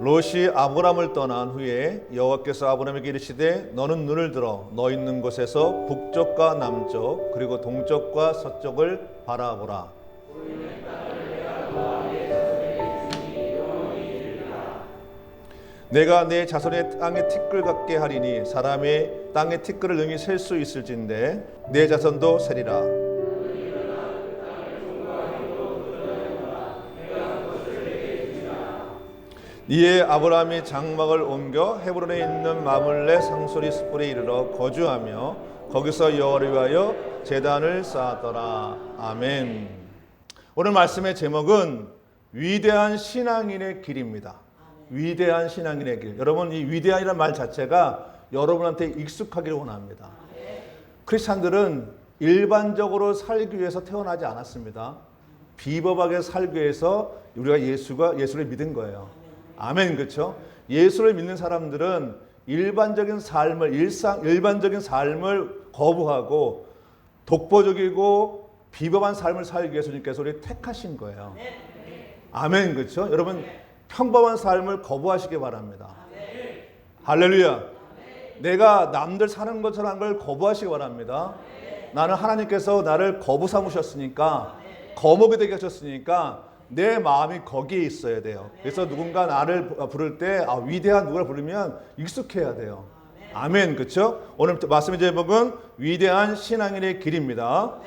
롯이 아브람을 떠난 후에 여호와께서 아브람에게 이르시되 너는 눈을 들어 너 있는 곳에서 북쪽과 남쪽 그리고 동쪽과 서쪽을 바라보라. 내가 내 자손의 땅에 티끌 같게 하리니 사람의 땅에 티끌을 능히 셀 수 있을진데 내 자손도 세리라. 이에 아브라함이 장막을 옮겨 헤브론에 있는 마물레 상소리 숯불에 이르러 거주하며 거기서 여호와를 위하여 제단을 쌓았더라. 아멘. 오늘 말씀의 제목은 위대한 신앙인의 길입니다. 위대한 신앙인의 길. 여러분, 이 위대한이라는 말 자체가 여러분한테 익숙하기를 원합니다. 크리스찬들은 일반적으로 살기 위해서 태어나지 않았습니다. 비법하게 살기 위해서 우리가 예수를 믿은 거예요. 아멘, 그렇죠? 예수를 믿는 사람들은 일반적인 삶을 거부하고 독보적이고 비법한 삶을 살기 위해서 주님께서 우리를 택하신 거예요. 아멘, 그렇죠? 여러분, 평범한 삶을 거부하시기 바랍니다. 할렐루야. 내가 남들 사는 것처럼 걸 거부하시기 바랍니다. 나는 하나님께서 나를 거부 삼으셨으니까, 거목이 되게 하셨으니까 내 마음이 거기에 있어야 돼요. 그래서 누군가 나를 부를 때 위대한 누구를 부르면 익숙해야 돼요. 아멘, 그렇죠? 오늘 말씀의 제목은 위대한 신앙인의 길입니다.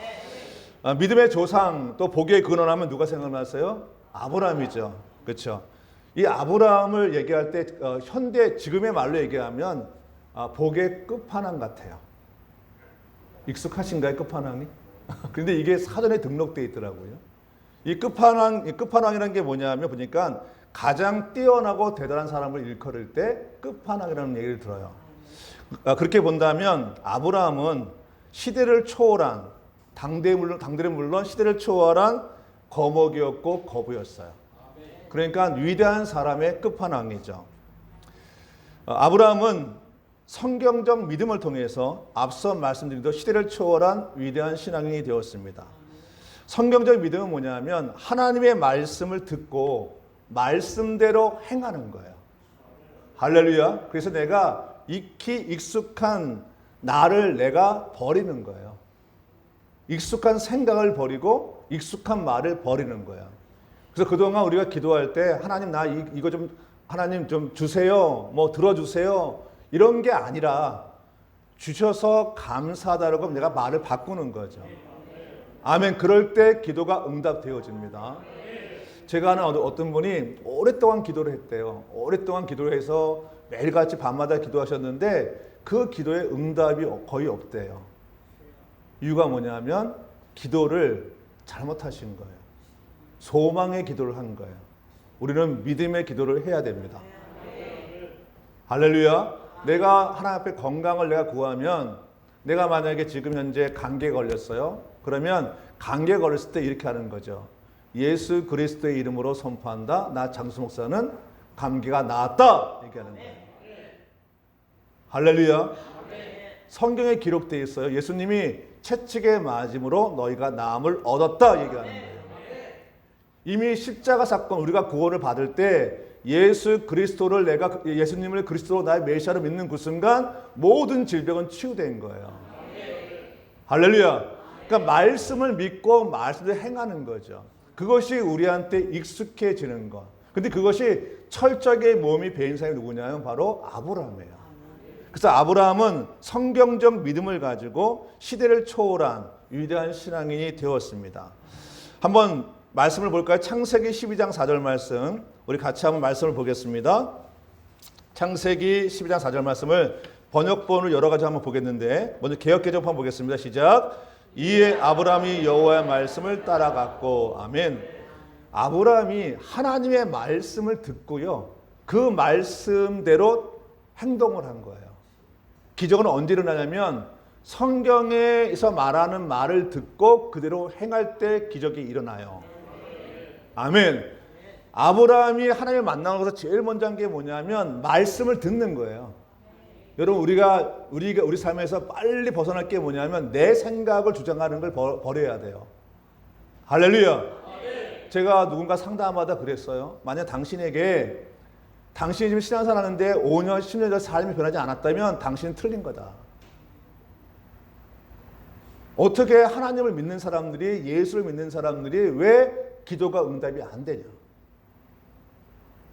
믿음의 조상 또 복의 근원하면 누가 생각나세요? 아브라함이죠. 그렇죠? 이 아브라함을 얘기할 때 현대 지금의 말로 얘기하면 복의 끝판왕 같아요. 익숙하신가요, 끝판왕이? 그런데 이게 사전에 등록되어 있더라고요. 이 끝판왕이라는 게 뭐냐면 보니까 가장 뛰어나고 대단한 사람을 일컬을 때 끝판왕이라는 얘기를 들어요. 그렇게 본다면 아브라함은 시대를 초월한 당대를 물론 시대를 초월한 거목이었고 거부였어요. 그러니까 위대한 사람의 끝판왕이죠. 아브라함은 성경적 믿음을 통해서 앞서 말씀드린 대로 시대를 초월한 위대한 신앙인이 되었습니다. 성경적 믿음은 뭐냐면 하나님의 말씀을 듣고 말씀대로 행하는 거예요. 할렐루야. 그래서 내가 익히 익숙한 나를 내가 버리는 거예요. 익숙한 생각을 버리고 익숙한 말을 버리는 거예요. 그래서 그동안 우리가 기도할 때 하나님 나 이거 좀 하나님 좀 주세요. 뭐 들어주세요. 이런 게 아니라 주셔서 감사하다라고 내가 말을 바꾸는 거죠. 아멘. 그럴 때 기도가 응답되어집니다. 제가 아는 어떤 분이 오랫동안 기도를 했대요. 오랫동안 기도를 해서 매일같이 밤마다 기도하셨는데 그 기도에 응답이 거의 없대요. 이유가 뭐냐면 기도를 잘못하신 거예요. 소망의 기도를 한 거예요. 우리는 믿음의 기도를 해야 됩니다. 할렐루야. 내가 하나님 앞에 건강을 내가 구하면 내가 만약에 지금 현재 감기에 걸렸어요. 그러면 감기에 걸렸을 때 이렇게 하는 거죠. 예수 그리스도의 이름으로 선포한다. 나 장수 목사는 감기가 나았다. 얘기하는 거예요. 할렐루야. 성경에 기록되어 있어요. 예수님이 채찍에 맞음으로 너희가 나음을 얻었다. 얘기하는 거예요. 이미 십자가 사건 우리가 구원을 받을 때 예수님을 그리스도로 나의 메시아로 믿는 그 순간 모든 질병은 치유된 거예요. 할렐루야. 그러니까 말씀을 믿고 말씀을 행하는 거죠. 그것이 우리한테 익숙해지는 것. 근데 그것이 철저하게 몸이 배인 사람이 누구냐면 바로 아브라함이에요. 그래서 아브라함은 성경적 믿음을 가지고 시대를 초월한 위대한 신앙인이 되었습니다. 한번 말씀을 볼까요? 창세기 12장 4절 말씀. 우리 같이 한번 말씀을 보겠습니다. 창세기 12장 4절 말씀을 번역본을 여러 가지 한번 보겠는데 먼저 개역개정판 한번 보겠습니다. 시작. 이에 아브라함이 여호와의 말씀을 따라갔고. 아멘. 아브라함이 하나님의 말씀을 듣고요. 그 말씀대로 행동을 한 거예요. 기적은 언제 일어나냐면 성경에서 말하는 말을 듣고 그대로 행할 때 기적이 일어나요. 아멘. 아브라함이 하나님을 만나고 나서 제일 먼저 한 게 뭐냐면 말씀을 듣는 거예요. 여러분 우리 삶에서 빨리 벗어날 게 뭐냐면 내 생각을 주장하는 걸 버려야 돼요. 할렐루야. 제가 누군가 상담하다 그랬어요. 만약 당신에게 당신이 지금 신앙생활 하는데 5년, 10년 전 삶이 변하지 않았다면 당신은 틀린 거다. 어떻게 하나님을 믿는 사람들이, 예수를 믿는 사람들이 왜 기도가 응답이 안 되냐?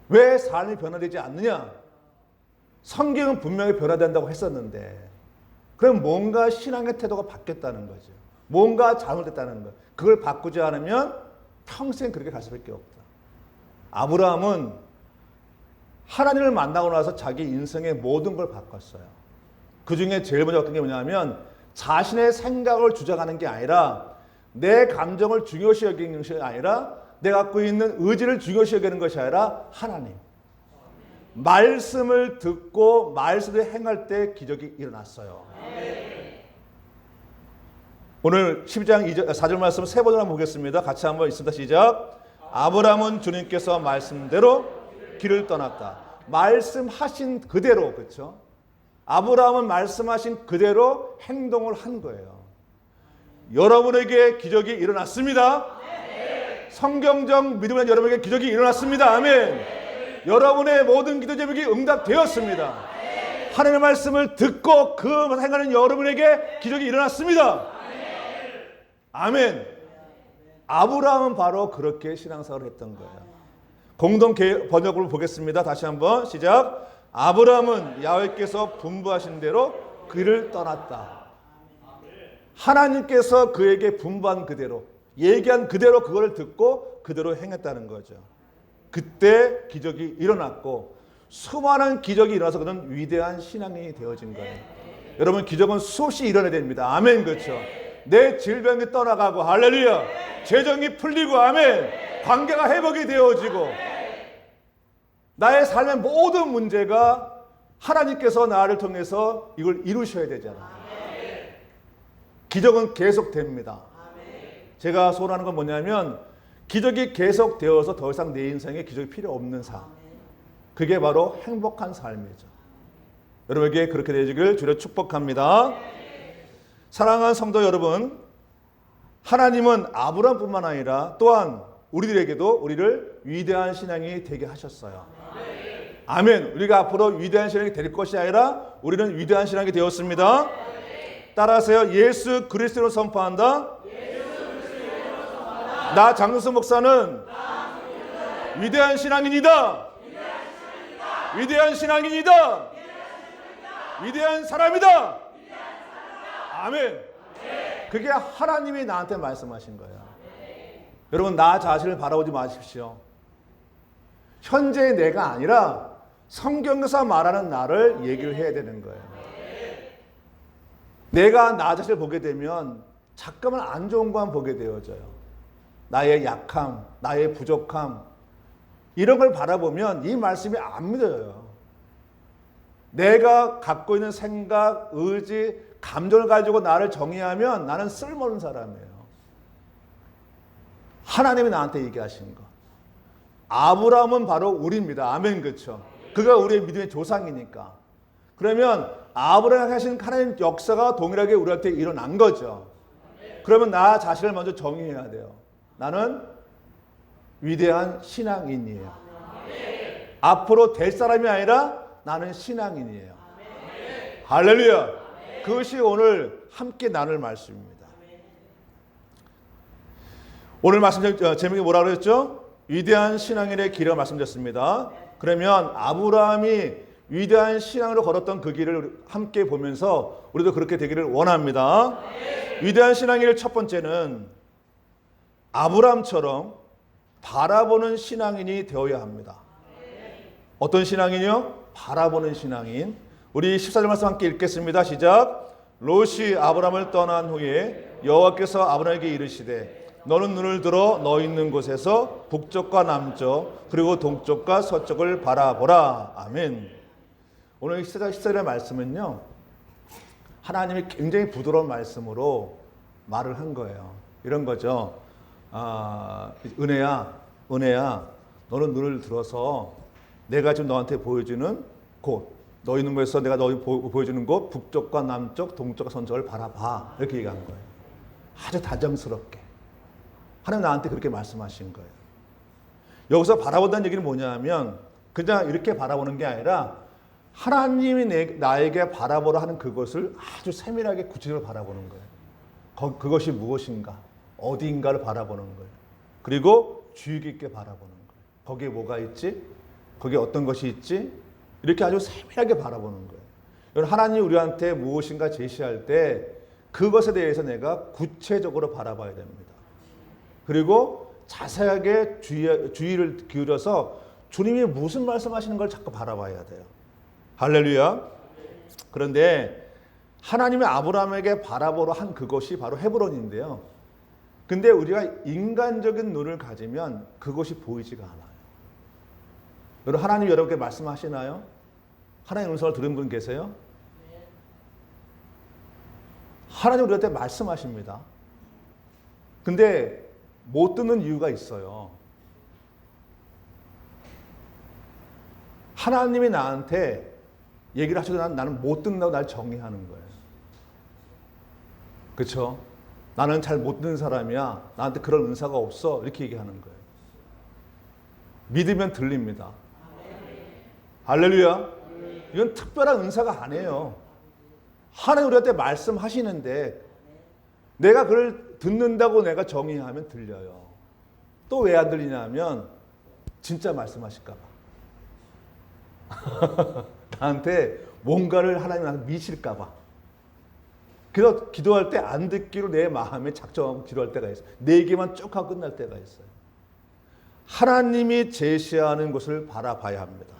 왜 삶이 변화되지 않느냐? 성경은 분명히 변화된다고 했었는데 그럼 뭔가 신앙의 태도가 바뀌었다는 거죠. 뭔가 잘못됐다는 거. 그걸 바꾸지 않으면 평생 그렇게 갈 수밖에 없다. 아브라함은 하나님을 만나고 나서 자기 인생의 모든 걸 바꿨어요. 그 중에 제일 먼저 어떤 게 뭐냐면 자신의 생각을 주장하는 게 아니라 내 감정을 중요시 여기는 것이 아니라 내가 갖고 있는 의지를 중요시 여기는 것이 아니라 하나님. 말씀을 듣고 말씀을 행할 때 기적이 일어났어요. 오늘 12장 4절 말씀 세 번을 한번 보겠습니다. 같이 한번 있습니다. 시작. 아브라함은 주님께서 말씀대로 길을 떠났다. 말씀하신 그대로, 그렇죠? 아브라함은 말씀하신 그대로 행동을 한 거예요. 여러분에게 기적이 일어났습니다. 성경적 믿음은 여러분에게 기적이 일어났습니다. 아멘. 여러분의 모든 기도 제목이 응답되었습니다. 하나님의 말씀을 듣고 그 행하는 여러분에게 기적이 일어났습니다. 아멘. 아브라함은 바로 그렇게 신앙생활을 했던 거예요. 공동 번역으로 보겠습니다. 다시 한번 시작. 아브라함은 야훼께서 분부하신 대로 그를 떠났다. 하나님께서 그에게 분부한 그대로, 얘기한 그대로 그걸 듣고 그대로 행했다는 거죠. 그때 기적이 일어났고 수많은 기적이 일어나서 그는 위대한 신앙인이 되어진 거예요. 여러분, 기적은 수없이 일어나야 됩니다. 아멘. 그렇죠? 내 질병이 떠나가고, 할렐루야, 재정이 풀리고, 아멘, 관계가 회복이 되어지고, 나의 삶의 모든 문제가 하나님께서 나를 통해서 이걸 이루셔야 되잖아요. 기적은 계속됩니다. 제가 소원하는 건 뭐냐면 기적이 계속되어서 더 이상 내 인생에 기적이 필요 없는 삶. 그게 바로 행복한 삶이죠. 여러분에게 그렇게 되시길 주로 축복합니다. 사랑하는 성도 여러분, 하나님은 아브라함뿐만 아니라 또한 우리들에게도 우리를 위대한 신앙이 되게 하셨어요. 아멘. 우리가 앞으로 위대한 신앙이 될 것이 아니라 우리는 위대한 신앙이 되었습니다. 따라하세요. 예수 그리스도로 선포한다. 나 장윤수 목사는 위대한 신앙인이다. 위대한 신앙인이다. 위대한 사람이다. 아멘. 그게 하나님이 나한테 말씀하신 거예요. 여러분, 나 자신을 바라보지 마십시오. 현재의 내가 아니라 성경에서 말하는 나를 얘기를 해야 되는 거예요. 내가 나 자신을 보게 되면 잠깐만 안 좋은 것만 보게 되어져요. 나의 약함, 나의 부족함, 이런 걸 바라보면 이 말씀이 안 믿어져요. 내가 갖고 있는 생각, 의지, 감정을 가지고 나를 정의하면 나는 쓸모없는 사람이에요. 하나님이 나한테 얘기하신 거. 아브라함은 바로 우리입니다. 아멘. 그렇죠? 그가 우리의 믿음의 조상이니까. 그러면 아브라함이 하신 하나님 역사가 동일하게 우리한테 일어난 거죠. 그러면 나 자신을 먼저 정의해야 돼요. 나는 위대한 신앙인이에요. 앞으로 될 사람이 아니라 나는 신앙인이에요. 할렐루야. 그것이 오늘 함께 나눌 말씀입니다. 오늘 말씀 제목이 뭐라고 그랬죠? 위대한 신앙인의 길을 말씀드렸습니다. 그러면 아브라함이 위대한 신앙으로 걸었던 그 길을 함께 보면서 우리도 그렇게 되기를 원합니다. 위대한 신앙인의 첫 번째는 아브라함처럼 바라보는 신앙인이 되어야 합니다. 어떤 신앙인이요? 바라보는 신앙인. 우리 14절 말씀 함께 읽겠습니다. 시작. 롯이 아브라함을 떠난 후에 여호와께서 아브라함에게 이르시되 너는 눈을 들어 너 있는 곳에서 북쪽과 남쪽 그리고 동쪽과 서쪽을 바라보라. 아멘. 오늘 14절의 말씀은요, 하나님이 굉장히 부드러운 말씀으로 말을 한 거예요. 이런 거죠. 은혜야, 너는 눈을 들어서 내가 지금 너한테 보여주는 곳, 너 있는 곳에서 내가 너 보여주는 곳, 북쪽과 남쪽, 동쪽과 서쪽을 바라봐. 이렇게 얘기한 거예요. 아주 다정스럽게. 하나님 나한테 그렇게 말씀하신 거예요. 여기서 바라본다는 얘기는 뭐냐면 그냥 이렇게 바라보는 게 아니라 하나님이 나에게 바라보라 하는 그것을 아주 세밀하게 구체적으로 바라보는 거예요. 그것이 무엇인가, 어디인가를 바라보는 거예요. 그리고 주의 깊게 바라보는 거예요. 거기에 뭐가 있지? 거기에 어떤 것이 있지? 이렇게 아주 세밀하게 바라보는 거예요. 여러분, 하나님이 우리한테 무엇인가 제시할 때 그것에 대해서 내가 구체적으로 바라봐야 됩니다. 그리고 자세하게 주의를 기울여서 주님이 무슨 말씀하시는 걸 자꾸 바라봐야 돼요. 할렐루야. 그런데 하나님의 아브라함에게 바라보러 한 그것이 바로 헤브론인데요. 근데 우리가 인간적인 눈을 가지면 그것이 보이지가 않아요. 여러분, 하나님 여러분께 말씀하시나요? 하나님 음성을 들은 분 계세요? 하나님 우리한테 말씀하십니다. 근데 못 듣는 이유가 있어요. 하나님이 나한테 얘기를 하셔도 나는 못 듣는다고 날 정의하는 거예요. 그렇죠? 나는 잘 못 듣는 사람이야. 나한테 그런 은사가 없어. 이렇게 얘기하는 거예요. 믿으면 들립니다. 할렐루야. 이건 특별한 은사가 아니에요. 하나님 우리한테 말씀하시는데 내가 그걸 듣는다고 내가 정의하면 들려요. 또 왜 안 들리냐면 진짜 말씀하실까 봐. 나한테 뭔가를 하나님 나한테 미실까 봐. 그래서 기도할 때 안 듣기로 내 마음에 작정하고 기도할 때가 있어요. 내 얘기만 쭉 하고 끝날 때가 있어요. 하나님이 제시하는 것을 바라봐야 합니다.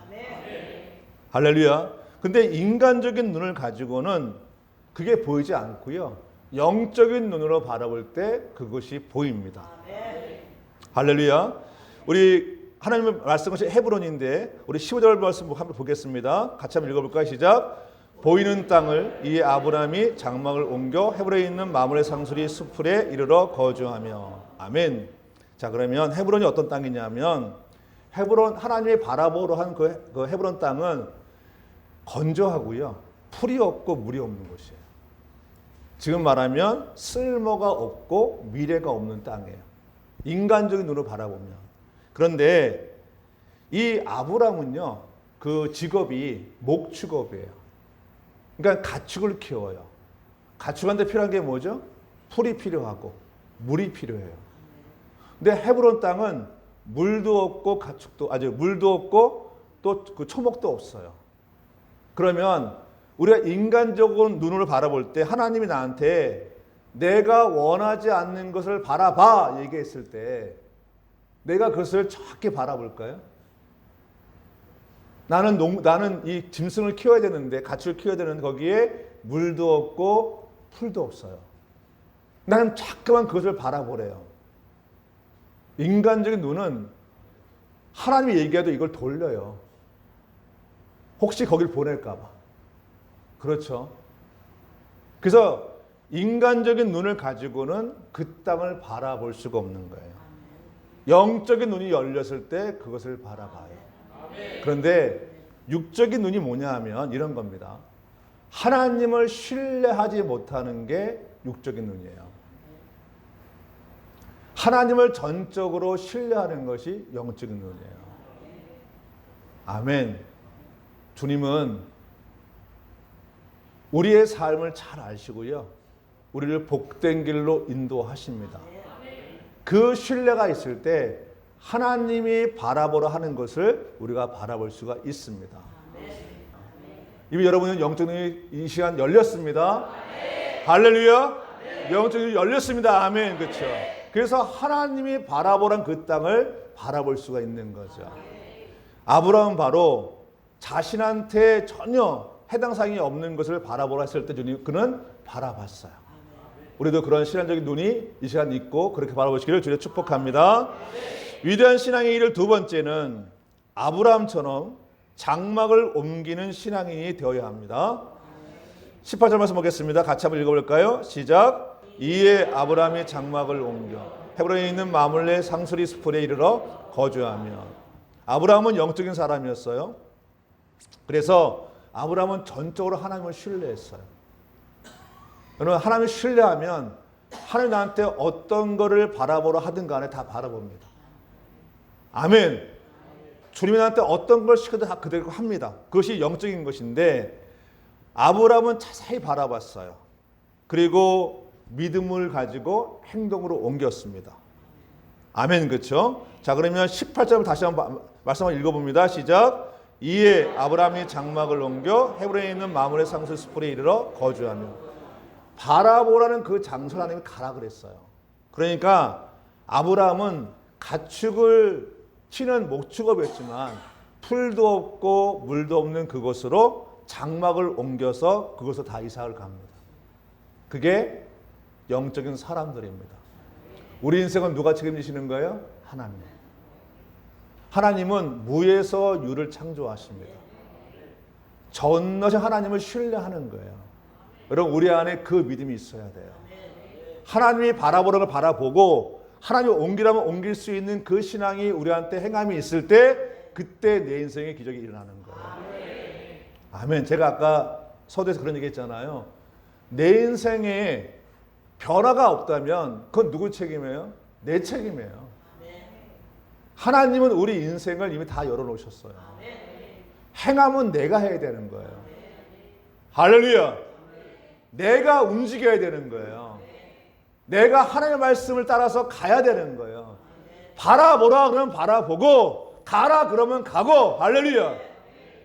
할렐루야. 근데 인간적인 눈을 가지고는 그게 보이지 않고요. 영적인 눈으로 바라볼 때 그것이 보입니다. 할렐루야. 우리 하나님의 말씀은 헤브론인데 우리 15절 말씀 한번 보겠습니다. 같이 한번 읽어볼까요? 시작. 보이는 땅을 이 아브라함이 장막을 옮겨 헤브론에 있는 마므레 상수리 수풀에 이르러 거주하며. 아멘. 자, 그러면 헤브론이 어떤 땅이냐면 헤브론, 하나님이 바라보러 한 그 헤브론 땅은 건조하고요. 풀이 없고 물이 없는 곳이에요. 지금 말하면 쓸모가 없고 미래가 없는 땅이에요. 인간적인 눈으로 바라보면. 그런데 이 아브라함은요, 그 직업이 목축업이에요. 그러니까 가축을 키워요. 가축한테 필요한 게 뭐죠? 풀이 필요하고 물이 필요해요. 근데 헤브론 땅은 물도 없고 물도 없고 또 그 초목도 없어요. 그러면 우리가 인간적으로 눈으로 바라볼 때 하나님이 나한테 내가 원하지 않는 것을 바라봐 얘기했을 때 내가 그것을 정확히 바라볼까요? 나는 이 짐승을 키워야 되는데, 가축을 키워야 되는데 거기에 물도 없고 풀도 없어요. 나는 자꾸만 그것을 바라보래요. 인간적인 눈은 하나님이 얘기해도 이걸 돌려요. 혹시 거길 보낼까 봐. 그렇죠. 그래서 인간적인 눈을 가지고는 그 땅을 바라볼 수가 없는 거예요. 영적인 눈이 열렸을 때 그것을 바라봐요. 그런데 육적인 눈이 뭐냐 하면 이런 겁니다. 하나님을 신뢰하지 못하는 게 육적인 눈이에요. 하나님을 전적으로 신뢰하는 것이 영적인 눈이에요. 아멘. 주님은 우리의 삶을 잘 아시고요. 우리를 복된 길로 인도하십니다. 그 신뢰가 있을 때 하나님이 바라보라 하는 것을 우리가 바라볼 수가 있습니다. 이미 여러분은 영적 눈이 이 시간 열렸습니다. 할렐루야. 영적 눈이 열렸습니다. 아멘. 그렇죠. 그래서 하나님이 바라보란 그 땅을 바라볼 수가 있는 거죠. 아브라함은 바로 자신한테 전혀 해당 사항이 없는 것을 바라보라 했을 때 그는 바라봤어요. 우리도 그런 신앙적인 눈이 이 시간 있고 그렇게 바라보시기를 주님 축복합니다. 위대한 신앙의 일을 두 번째는 아브라함처럼 장막을 옮기는 신앙인이 되어야 합니다. 18절 말씀 보겠습니다. 같이 한번 읽어볼까요? 시작. 이에 아브라함이 장막을 옮겨 헤브론에 있는 마므레 상수리 수풀에 이르러 거주하며. 아브라함은 영적인 사람이었어요. 그래서 아브라함은 전적으로 하나님을 신뢰했어요. 여러분, 하나님을 신뢰하면 하나님 나한테 어떤 거를 바라보러 하든 간에 다 바라봅니다. 아멘. 주님이 나한테 어떤 걸 시켜도 다 그대로 합니다. 그것이 영적인 것인데 아브라함은 자세히 바라봤어요. 그리고 믿음을 가지고 행동으로 옮겼습니다. 아멘. 그렇죠? 자, 그러면 18절을 다시 한번 말씀을 읽어봅니다. 시작. 이에 아브라함이 장막을 옮겨 헤브론에 있는 마므레 상수 스풀에 이르러 거주하며. 바라보라는 그 장소를 하나님이 가라 그랬어요. 그러니까 아브라함은 가축을 치는 목축업이었지만 풀도 없고 물도 없는 그곳으로 장막을 옮겨서 그곳으로 다 이삭을 갑니다. 그게 영적인 사람들입니다. 우리 인생은 누가 책임지시는 거예요? 하나님. 하나님은 무에서 유를 창조하십니다. 전너시 하나님을 신뢰하는 거예요. 여러분, 우리 안에 그 믿음이 있어야 돼요. 하나님이 바라보는 걸 바라보고 하나님이 옮기라면 옮길 수 있는 그 신앙이 우리한테 행함이 있을 때 그때 내 인생의 기적이 일어나는 거예요. 아멘. 제가 아까 서두에서 그런 얘기 했잖아요. 내 인생에 변화가 없다면 그건 누구 책임이에요? 내 책임이에요. 하나님은 우리 인생을 이미 다 열어놓으셨어요. 행함은 내가 해야 되는 거예요. 할렐루야. 내가 움직여야 되는 거예요. 내가 하나님의 말씀을 따라서 가야 되는 거예요. 바라보라 그러면 바라보고 가라 그러면 가고. 할렐루야.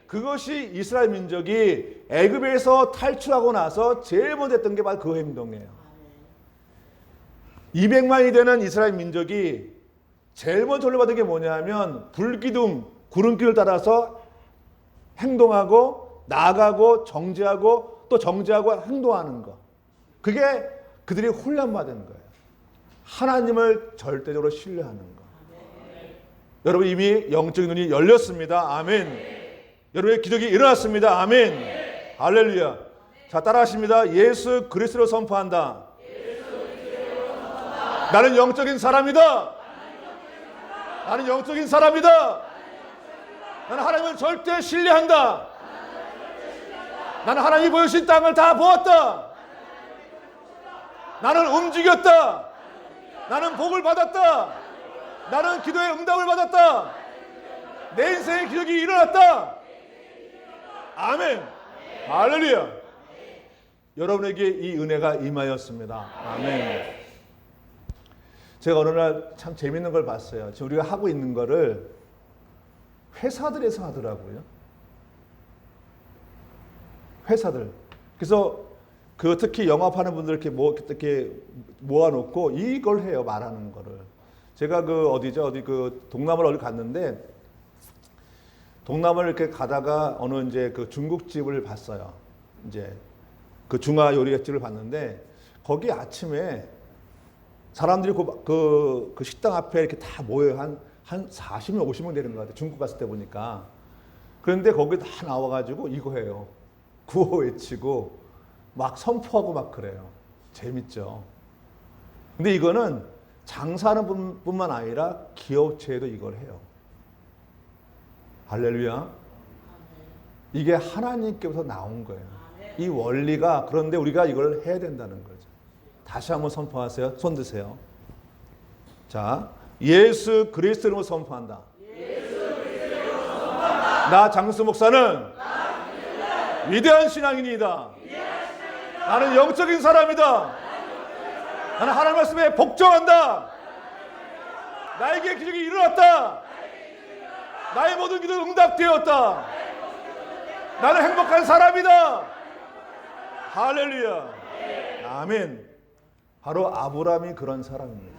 그것이 이스라엘 민족이 애굽에서 탈출하고 나서 제일 먼저 했던 게 바로 그 행동이에요. 200만이 되는 이스라엘 민족이 제일 먼저 훈련받은 게 뭐냐면 불기둥, 구름길을 따라서 행동하고 나아가고 정지하고 또 정지하고 행동하는 것. 그게 그들이 훈련받은 거예요. 하나님을 절대적으로 신뢰하는 것. 여러분 이미 영적인 눈이 열렸습니다. 아멘. 여러분의 기적이 일어났습니다. 아멘. 할렐루야. 자, 따라하십니다. 예수 그리스도로 선포한다. 나는 영적인 사람이다. 나는 영적인 사람이다. 나는 하나님을 절대 신뢰한다. 나는 하나님이 보여주신 땅을 다 보았다. 나는 움직였다. 나는 복을 받았다. 나는 기도의 응답을 받았다. 내 인생의 기적이 일어났다. 아멘. 할렐루야. 여러분에게 이 은혜가 임하였습니다. 아멘. 제가 어느 날 참 재밌는 걸 봤어요. 지금 우리가 하고 있는 거를 회사들에서 하더라고요. 회사들. 그래서 그 특히 영업하는 분들 이렇게 모아놓고 이걸 해요. 말하는 거를. 제가 그 어디죠? 그 동남아를 어디 갔는데 동남아를 이렇게 가다가 어느 이제 그 중국집을 봤어요. 이제 그 중화 요리집을 봤는데 거기 아침에 사람들이 그 식당 앞에 이렇게 다 모여요. 한 40명, 50명 되는 것 같아요. 중국 갔을 때 보니까. 그런데 거기 다 나와가지고 이거 해요. 구호 외치고 막 선포하고 막 그래요. 재밌죠. 근데 이거는 장사하는 뿐만 아니라 기업체에도 이걸 해요. 할렐루야. 이게 하나님께서 나온 거예요. 이 원리가. 그런데 우리가 이걸 해야 된다는 거죠. 다시 한번 선포하세요. 손 드세요. 자, 예수 그리스도로 선포한다. 나 장수 목사는 위대한 신앙인이다. 나는 영적인 사람이다. 나는 하나님 말씀에 복종한다. 나에게 기적이 일어났다. 나의 모든 기도 응답되었다. 나는 행복한 사람이다. 할렐루야. 아멘. 바로 아브라함이 그런 사람입니다.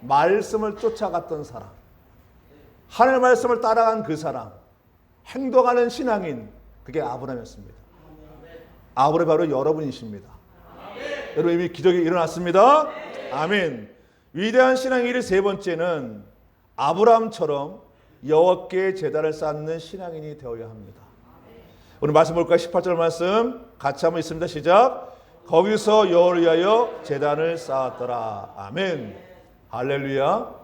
말씀을 쫓아갔던 사람. 하나님의 말씀을 따라간 그 사람. 행동하는 신앙인. 그게 아브라함이었습니다. 아브라함이 바로 여러분이십니다. 여러분 이미 기적이 일어났습니다. 아멘. 위대한 신앙의 일 세 번째는 아브라함처럼 여호와께 제단을 쌓는 신앙인이 되어야 합니다. 오늘 말씀 볼까요? 18절 말씀 같이 한번 있습니다. 시작. 거기서 여호와를 위하여 제단을 쌓았더라. 아멘. 할렐루야.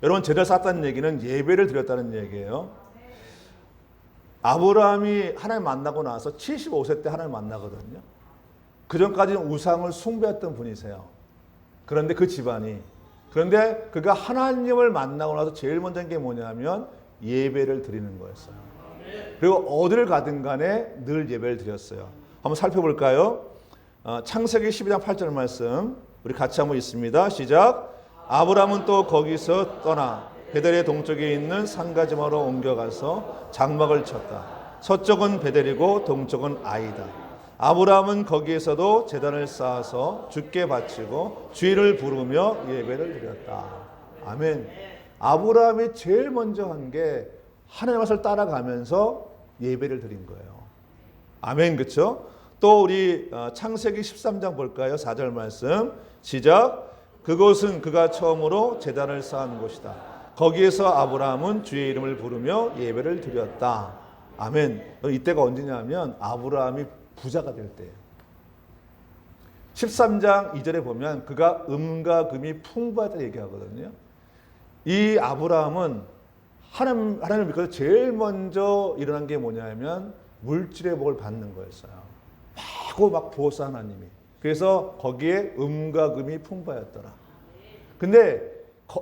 여러분 제단을 쌓았다는 얘기는 예배를 드렸다는 얘기예요. 아브라함이 하나님 만나고 나서 75세 때 하나님 만나거든요. 그 전까지는 우상을 숭배했던 분이세요. 그런데 그 집안이. 그런데 그가 하나님을 만나고 나서 제일 먼저 한 게 뭐냐면 예배를 드리는 거였어요. 그리고 어디를 가든 간에 늘 예배를 드렸어요. 한번 살펴볼까요? 창세기 12장 8절 말씀 우리 같이 한번 읽습니다. 시작. 아브라함은 또 거기서 떠나 베델의 동쪽에 있는 산가지마로 옮겨가서 장막을 쳤다. 서쪽은 베델이고 동쪽은 아이다. 아브라함은 거기에서도 제단을 쌓아서 주께 바치고 주의를 부르며 예배를 드렸다. 아멘. 아브라함이 제일 먼저 한 게 하나님의 말씀을 따라가면서 예배를 드린 거예요. 아멘. 그렇죠? 또 우리 창세기 13장 볼까요? 4절 말씀 시작. 그곳은 그가 처음으로 제단을 쌓은 곳이다. 거기에서 아브라함은 주의 이름을 부르며 예배를 드렸다. 아멘. 이때가 언제냐면 아브라함이 부자가 될 때예요. 13장 2절에 보면 그가 음과 금이 풍부하다 얘기하거든요. 이 아브라함은 하나님을 믿고서 제일 먼저 일어난 게 뭐냐면 물질의 복을 받는 거였어요. 막 부었어 하나님이. 그래서 거기에 음과 금이 풍부하였더라. 근데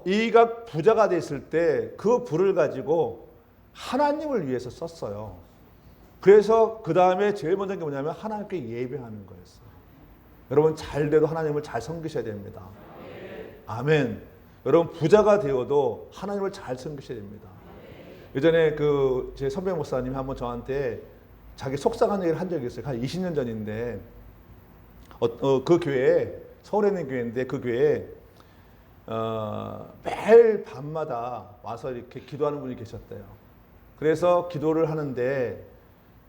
이가 부자가 됐을 때 그 부를 가지고 하나님을 위해서 썼어요. 그래서 그 다음에 제일 먼저 게 뭐냐면 하나님께 예배하는 거였어요. 여러분 잘 돼도 하나님을 잘 섬기셔야 됩니다. 아멘. 여러분 부자가 되어도 하나님을 잘 섬기셔야 됩니다. 예전에 제 선배 목사님이 한번 저한테 자기 속상한 얘기를 한 적이 있어요. 한 20년 전인데 그 교회에 서울에 있는 교회인데 그 교회에 매일 밤마다 와서 이렇게 기도하는 분이 계셨대요. 그래서 기도를 하는데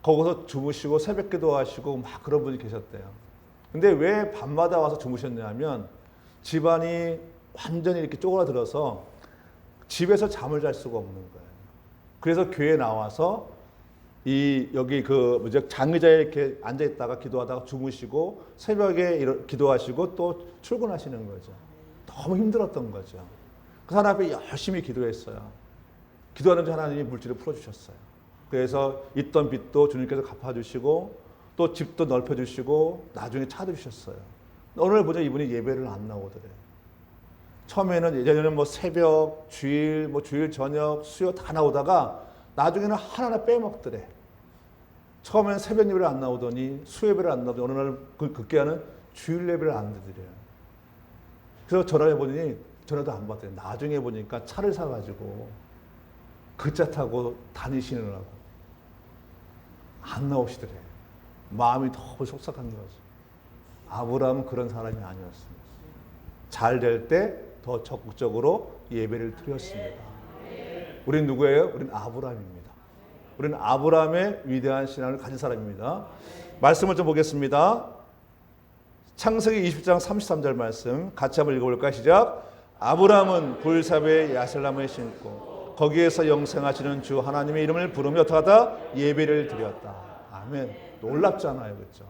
거기서 주무시고 새벽 기도하시고 막 그런 분이 계셨대요. 근데 왜 밤마다 와서 주무셨냐면 집안이 완전히 이렇게 쪼그라들어서 집에서 잠을 잘 수가 없는 거예요. 그래서 교회에 나와서 여기 장의자에 이렇게 앉아 있다가 기도하다가 주무시고 새벽에 기도하시고 또 출근하시는 거죠. 너무 힘들었던 거죠. 그 사람 앞에 열심히 기도했어요. 기도하는 중 하나님이 물질을 풀어주셨어요. 그래서 있던 빚도 주님께서 갚아주시고 또 집도 넓혀주시고 나중에 차도 주셨어요. 오늘 보자 이분이 예배를 안 나오더래요. 처음에는 예전에는 새벽, 주일, 주일 저녁, 수요 다 나오다가 나중에는 하나하나 빼먹더래. 처음에는 새벽 예배를 안 나오더니 수요 예배를 안 나오더니 어느 날 급기야는 주일 예배를 안 드려요. 그래서 전화해보니 전화도 안 받더래. 나중에 보니까 차를 사가지고 그 차 타고 다니시느라고 안 나오시더래. 마음이 너무 속삭한 거죠. 아브라함은 그런 사람이 아니었습니다. 잘 될 때 더 적극적으로 예배를 드렸습니다. 우린 누구예요? 우린 아브라함입니다. 우리는 아브라함의 위대한 신앙을 가진 사람입니다. 말씀을 좀 보겠습니다. 창세기 20장 33절 말씀 같이 한번 읽어볼까요? 시작. 아브라함은 불사베 야셀람에 심고 거기에서 영생하시는 주 하나님의 이름을 부르며 어떡하다? 예배를 드렸다. 아멘. 놀랍잖아요. 그렇죠?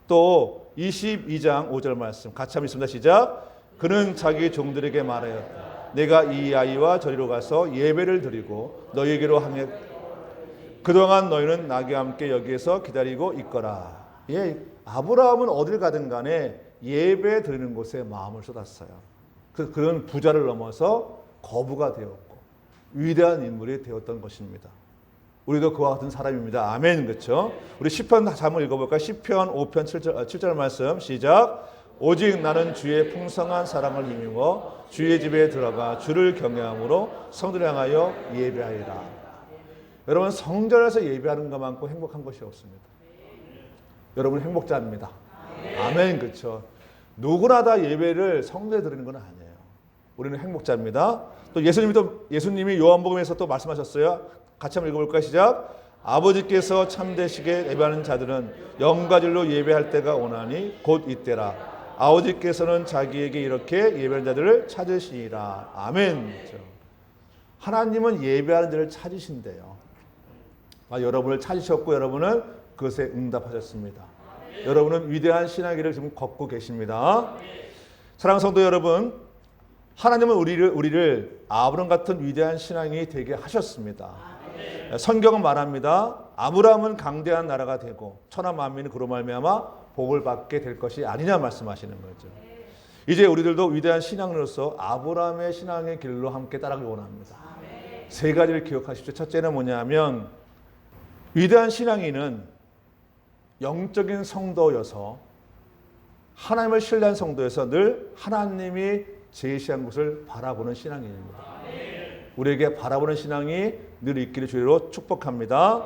또 22장 5절 말씀 같이 한번 읽습니다. 시작. 그는 자기 종들에게 말하였다. 내가 이 아이와 저리로 가서 예배를 드리고 너희에게로 향해 그동안 너희는 나와 함께 여기에서 기다리고 있거라. 예, 아브라함은 어딜 가든 간에 예배 드리는 곳에 마음을 쏟았어요. 그런 부자를 넘어서 거부가 되었고 위대한 인물이 되었던 것입니다. 우리도 그와 같은 사람입니다. 아멘. 그렇죠? 우리 시편 한번 읽어볼까요? 시편 5편 7절 말씀 시작. 오직 나는 주의 풍성한 사랑을 힘입어 주의 집에 들어가 주를 경외함으로 성들을 향하여 예배하리라. 여러분 성전에서 예배하는 것만큼 행복한 것이 없습니다. 여러분 행복자입니다. 아멘. 그렇죠? 누구나 다 예배를 성전에 드리는 건 아니에요. 우리는 행복자입니다. 또 예수님이 요한복음에서 또 말씀하셨어요. 같이 한번 읽어볼까요? 시작. 아버지께서 참되시게 예배하는 자들은 영과질로 예배할 때가 오나니 곧 이때라. 아버지께서는 자기에게 이렇게 예배하는 자들을 찾으시리라. 아멘. 그렇죠? 하나님은 예배하는 자를 찾으신대요. 여러분을 찾으셨고 여러분은 그것에 응답하셨습니다. 여러분은 위대한 신앙의 길을 지금 걷고 계십니다. 사랑하는 성도 여러분, 하나님은 우리를 아브람 같은 위대한 신앙이 되게 하셨습니다. 성경은 말합니다. 아브람은 강대한 나라가 되고 천하 만민이 그로 말미암아 복을 받게 될 것이 아니냐 말씀하시는 거죠. 이제 우리들도 위대한 신앙으로서 아브람의 신앙의 길로 함께 따라가기 원합니다. 세 가지를 기억하십시오. 첫째는 뭐냐면 위대한 신앙인은 영적인 성도여서 하나님을 신뢰한 성도여서 늘 하나님이 제시한 것을 바라보는 신앙인입니다. 우리에게 바라보는 신앙이 늘 있기를 주로 축복합니다.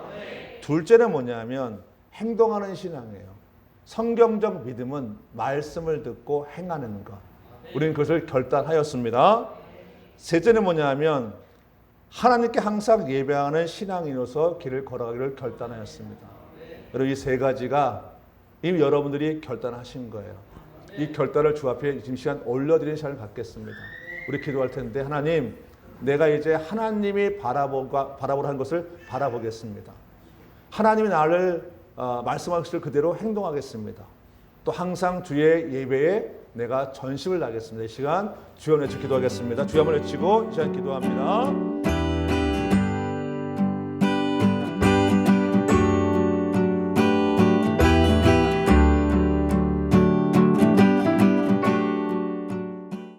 둘째는 뭐냐면 행동하는 신앙이에요. 성경적 믿음은 말씀을 듣고 행하는 것. 우리는 그것을 결단하였습니다. 셋째는 뭐냐면 하나님께 항상 예배하는 신앙인으로서 길을 걸어가기를 결단하였습니다. 여러분 이 세 가지가 이미 여러분들이 결단하신 거예요. 이 결단을 주 앞에 지금 시간 올려드리는 시간을 갖겠습니다. 우리 기도할 텐데 하나님 내가 이제 하나님이 바라보라 한 것을 바라보겠습니다. 하나님이 나를 말씀하신 것을 그대로 행동하겠습니다. 또 항상 주의 예배에 내가 전심을 다하겠습니다. 이 시간 주여 외쳐 기도하겠습니다. 주여 한번 외치고 이 시간 기도합니다.